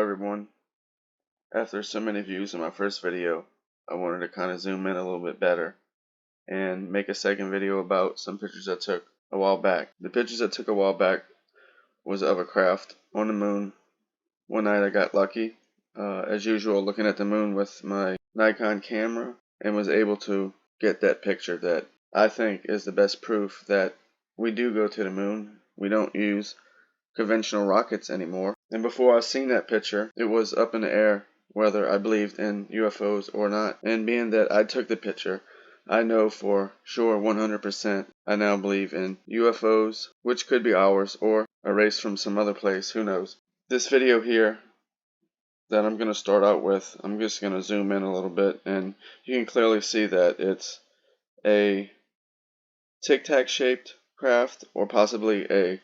everyone. After so many views on my first video, I wanted to kind of zoom in a little bit better and make a second video about some pictures I took a while back. The pictures I took a while back was of a craft on the moon. One night I got lucky, as usual, looking at the moon with my Nikon camera, and was able to get that picture that I think is the best proof that we do go to the moon. We don't use conventional rockets anymore. And before I seen that picture, it was up in the air whether I believed in UFOs or not. And being that I took the picture, I know for sure 100% I now believe in UFOs, which could be ours or a race from some other place, who knows. This video here that I'm going to start out with, I'm just going to zoom in a little bit, and you can clearly see that it's a tic-tac shaped craft or possibly a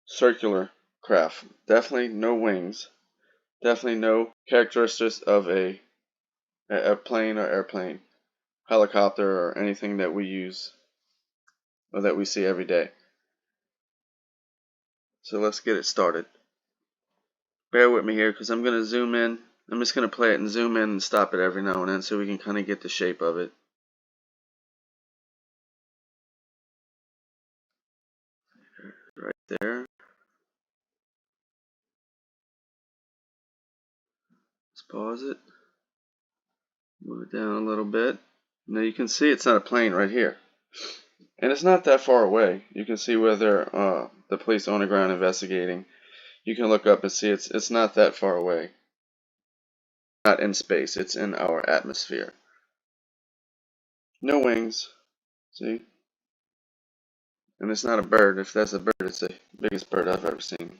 circular craft. Definitely no wings. Definitely no characteristics of a plane or airplane, helicopter, or anything that we use or that we see every day. So let's get it started. Bear with me here because I'm going to zoom in. I'm just going to play it and zoom in and stop it every now and then so we can kind of get the shape of it. Right there. Let's pause it. Move it down a little bit. Now you can see it's not a plane right here. And it's not that far away. You can see where they're the police on the ground investigating. You can look up and see it's not that far away. Not in space, it's in our atmosphere. No wings, see? And it's not a bird. If that's a bird, it's the biggest bird I've ever seen.